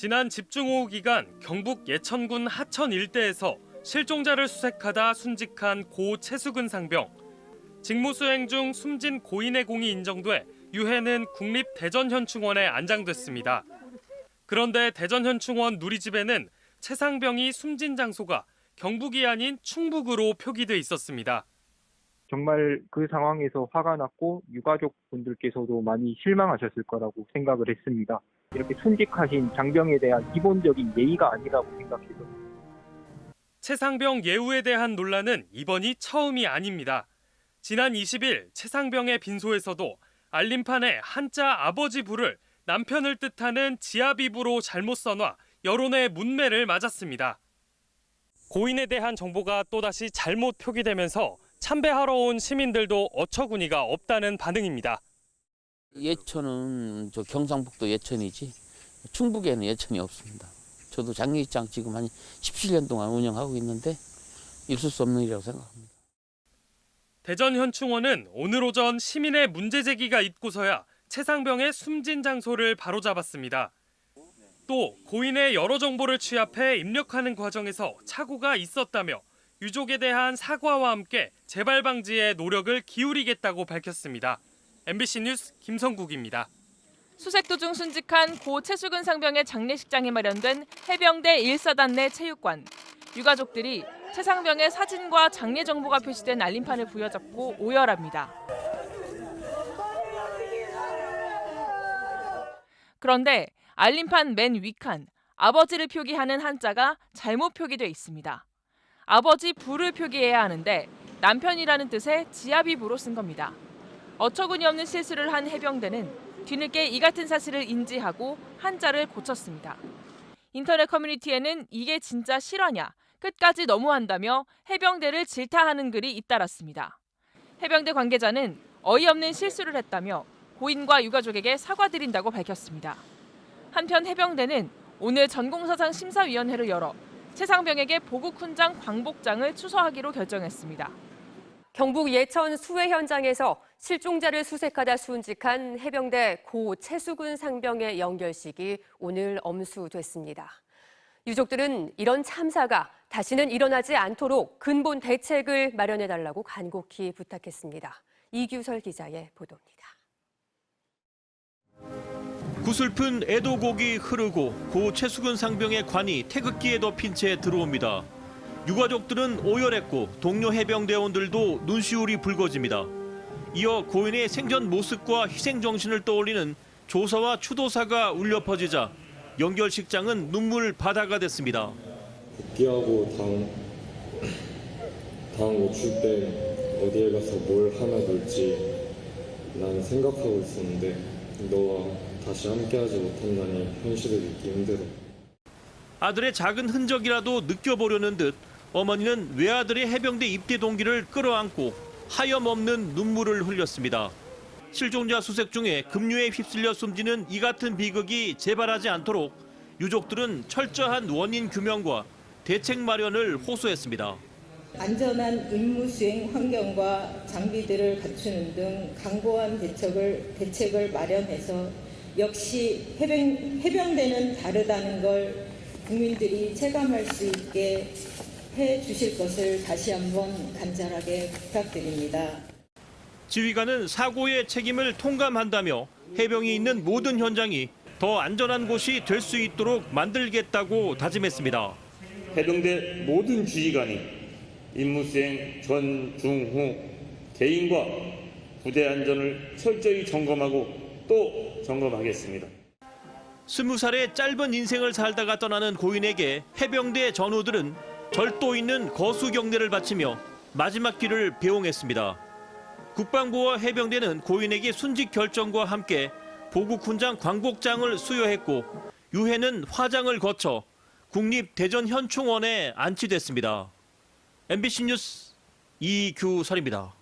지난 집중호우 기간 경북 예천군 하천 일대에서 실종자를 수색하다 순직한 고 최수근 상병. 직무 수행 중 숨진 고인의 공이 인정돼 유해는 국립대전현충원에 안장됐습니다. 그런데 대전현충원 누리집에는 최 상병이 숨진 장소가 경북이 아닌 충북으로 표기돼 있었습니다. 정말 그 상황에서 화가 났고 유가족 분들께서도 많이 실망하셨을 거라고 생각을 했습니다. 이렇게 순직하신 장병에 대한 기본적인 예의가 아니라고 생각해서. 최 상병 예우에 대한 논란은 이번이 처음이 아닙니다. 지난 20일 최 상병의 빈소에서도 알림판에 한자 아버지 부를 남편을 뜻하는 지아비부로 잘못 써놔 여론의 문매를 맞았습니다. 고인에 대한 정보가 또다시 잘못 표기되면서 참배하러 온 시민들도 어처구니가 없다는 반응입니다. 예천은 저 경상북도 예천이지 충북에는 예천이 없습니다. 저도 장례식장 지금 한 17년 동안 운영하고 있는데 있을 수 없는 일이라고 생각합니다. 대전현충원은 오늘 오전 시민의 문제 제기가 있고서야 최 상병의 숨진 장소를 바로잡았습니다. 또 고인의 여러 정보를 취합해 입력하는 과정에서 착오가 있었다며 유족에 대한 사과와 함께 재발 방지에 노력을 기울이겠다고 밝혔습니다. MBC 뉴스 김성국입니다. 수색 도중 순직한 고 최수근 상병의 장례식장에 마련된 해병대 1사단 내 체육관. 유가족들이 최 상병의 사진과 장례 정보가 표시된 알림판을 부여잡고 오열합니다. 그런데 알림판 맨 위칸 아버지를 표기하는 한자가 잘못 표기돼 있습니다. 아버지 부를 표기해야 하는데 남편이라는 뜻의 지아비부로 쓴 겁니다. 어처구니 없는 실수를 한 해병대는 뒤늦게 이 같은 사실을 인지하고 한자를 고쳤습니다. 인터넷 커뮤니티에는 이게 진짜 실화냐, 끝까지 너무한다며 해병대를 질타하는 글이 잇따랐습니다. 해병대 관계자는 어이없는 실수를 했다며 고인과 유가족에게 사과드린다고 밝혔습니다. 한편 해병대는 오늘 전공사상 심사위원회를 열어 최 상병에게 보국훈장 광복장을 추서하기로 결정했습니다. 경북 예천 수해 현장에서 실종자를 수색하다 순직한 해병대 고 최수근 상병의 영결식이 오늘 엄수됐습니다. 유족들은 이런 참사가 다시는 일어나지 않도록 근본 대책을 마련해달라고 간곡히 부탁했습니다. 이규설 기자의 보도입니다. 구슬픈 애도곡이 흐르고 고 최수근 상병의 관이 태극기에 덮인 채 들어옵니다. 유가족들은 오열했고 동료 해병대원들도 눈시울이 붉어집니다. 이어 고인의 생전 모습과 희생 정신을 떠올리는 조사와 추도사가 울려 퍼지자 영결식장은 눈물 바다가 됐습니다. 복귀하고 다음 오출 때 어디에 가서 뭘 하나 놀지 난 생각하고 있었는데 너와 다시 함께하지 못한다니 현실을 믿기 힘들어. 아들의 작은 흔적이라도 느껴보려는 듯 어머니는 외아들의 해병대 입대 동기를 끌어안고 하염없는 눈물을 흘렸습니다. 실종자 수색 중에 급류에 휩쓸려 숨지는 이 같은 비극이 재발하지 않도록 유족들은 철저한 원인 규명과 대책 마련을 호소했습니다. 안전한 임무 수행 환경과 장비들을 갖추는 등 강고한 대책을 마련해서 역시 해병대는 다르다는 걸 국민들이 체감할 수 있게 해 주실 것을 다시 한번 간절하게 부탁드립니다. 지휘관은 사고의 책임을 통감한다며 해병이 있는 모든 현장이 더 안전한 곳이 될 수 있도록 만들겠다고 다짐했습니다. 해병대 모든 지휘관이 임무 수행 전, 중, 후 개인과 부대 안전을 철저히 점검하고 또 점검하겠습니다. 20살의 짧은 인생을 살다가 떠나는 고인에게 해병대 전우들은 절도 있는 거수 경례를 바치며 마지막 길을 배웅했습니다. 국방부와 해병대는 고인에게 순직 결정과 함께 보국훈장 광복장을 수여했고 유해는 화장을 거쳐 국립대전현충원에 안치됐습니다. MBC 뉴스 이규설입니다.